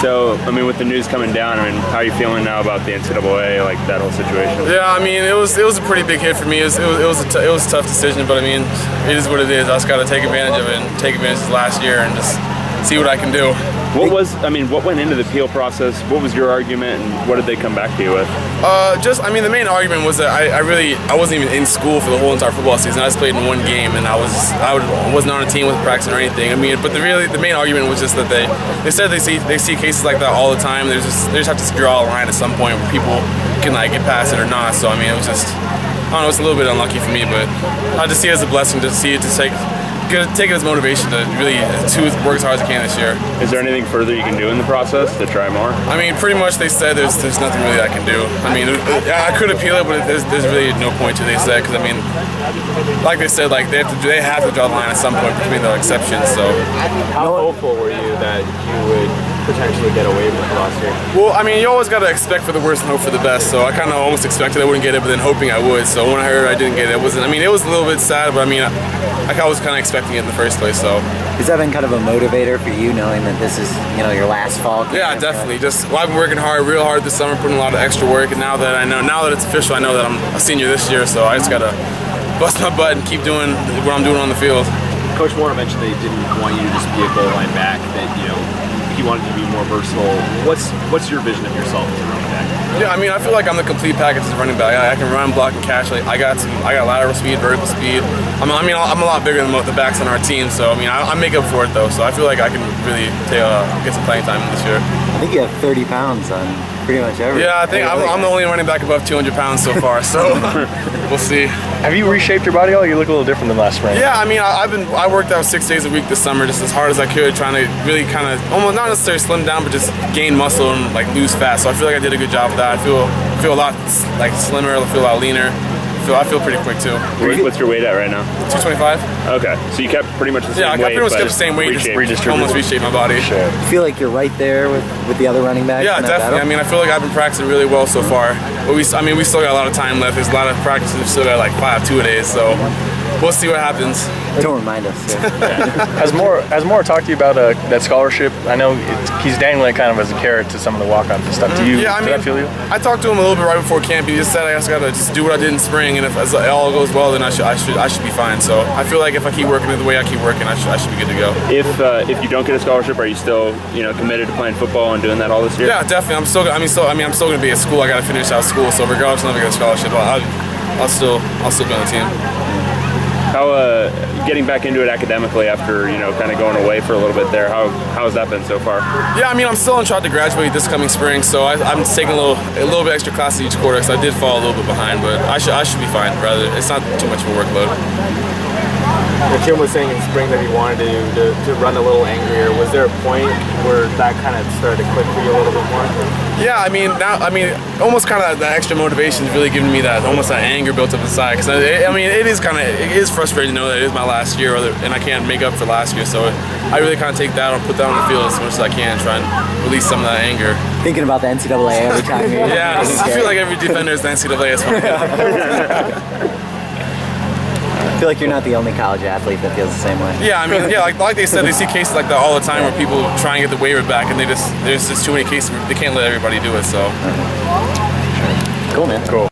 So, I mean, with the news coming down, I mean, how are you feeling now about the NCAA, like that whole situation? Yeah, I mean, it was a pretty big hit for me. It was a tough decision, but I mean, it is what it is. I just got to take advantage of it and take advantage of last year and just see what I can do. What went into the appeal process? What was your argument, and what did they come back to you with? The main argument was that I wasn't even in school for the whole entire football season. I just played in one game, and I wasn't on a team with practicing or anything. I mean, but the main argument was just that they said they see cases like that all the time. They just have to draw a line at some point where people can like get past it or not. So I mean, it was just, I don't know, it's a little bit unlucky for me, but I just see it as a blessing to take it as motivation to really work as hard as I can this year. Is there anything further you can do in the process to try more? I mean, pretty much they said there's nothing really I can do. I mean, I could appeal it, but there's really no point to it, they said, because I mean, like they said, like they have to draw the line at some point between the exceptions. So, how hopeful were you that you would potentially get away with it last year? Well, I mean, you always got to expect for the worst and hope for the best. So I kind of almost expected I wouldn't get it, but then hoping I would. So when I heard I didn't get it, it was a little bit sad, but I mean, I was kind of expecting it in the first place. So has that been kind of a motivator for you, knowing that this is, your last fall camp? Yeah, definitely. I've been working real hard this summer, putting a lot of extra work, and now that it's official, I know that I'm a senior this year. So I just gotta bust my butt and keep doing what I'm doing on the field. Coach Moore mentioned they didn't want you to just be a goal line back, that he wanted you to be more versatile. What's your vision of yourself as a running back? Yeah, I mean, I feel like I'm the complete package as a running back. I can run, block, and catch. Like I got lateral speed, vertical speed. I'm a lot bigger than the backs on our team, so I mean, I make up for it though. So I feel like I can really get some playing time this year. I think you have 30 pounds on pretty much everything. Yeah, I think I'm the only running back above 200 pounds so far. So we'll see. Have you reshaped your body at all? You look a little different than last spring. Yeah, I mean, I worked out 6 days a week this summer, just as hard as I could, trying to really kind of almost not necessarily slim down, but just gain muscle and like lose fat. So I feel like I did a good job of that. I feel a lot like slimmer. I feel a lot leaner. I feel pretty quick too. What's your weight at right now? 225. Okay, so you kept pretty much the same weight. Yeah, I pretty much kept the same weight, just almost reshaped my body. Sure. You feel like you're right there with the other running backs? Yeah, definitely. I mean, I feel like I've been practicing really well so far. But we still got a lot of time left. There's a lot of practices. We've still got like 5 2-a-days, so we'll see what happens. Don't remind us. Yeah. Has Moore talked to you about that scholarship? I know he's dangling kind of as a carrot to some of the walk-ons and stuff. Did that feel you? I talked to him a little bit right before camp. He just said I just gotta just do what I did in spring, and if it all goes well, then I should be fine. So I feel like if I keep working it the way I keep working, I should be good to go. If you don't get a scholarship, are you still committed to playing football and doing that all this year? Yeah, definitely. I'm still gonna be at school. I gotta finish out school. So regardless of if I get a scholarship, I'll still be on the team. How getting back into it academically after kind of going away for a little bit there? How has that been so far? Yeah, I mean, I'm still on track to graduate this coming spring, so I'm taking a little bit extra classes each quarter because I did fall a little bit behind, but I should be fine. Rather, it's not too much of a workload. Tim was saying in spring that he wanted to run a little angrier. Was there a point where that kind of started to click for you a little bit more? Yeah, I mean, almost kind of that extra motivation is really giving me that anger built up inside. Because it is frustrating to know that it is my last year, and I can't make up for last year. So I really kind of take that and put that on the field as much as I can, try and release some of that anger. Thinking about the NCAA every time. Yeah, I feel like every defender is the NCAA as well. I feel like you're not the only college athlete that feels the same way. Yeah, I mean, like they said, they see cases like that all the time where people try and get the waiver back, and there's just too many cases. They can't let everybody do it. So, Cool, man. Cool.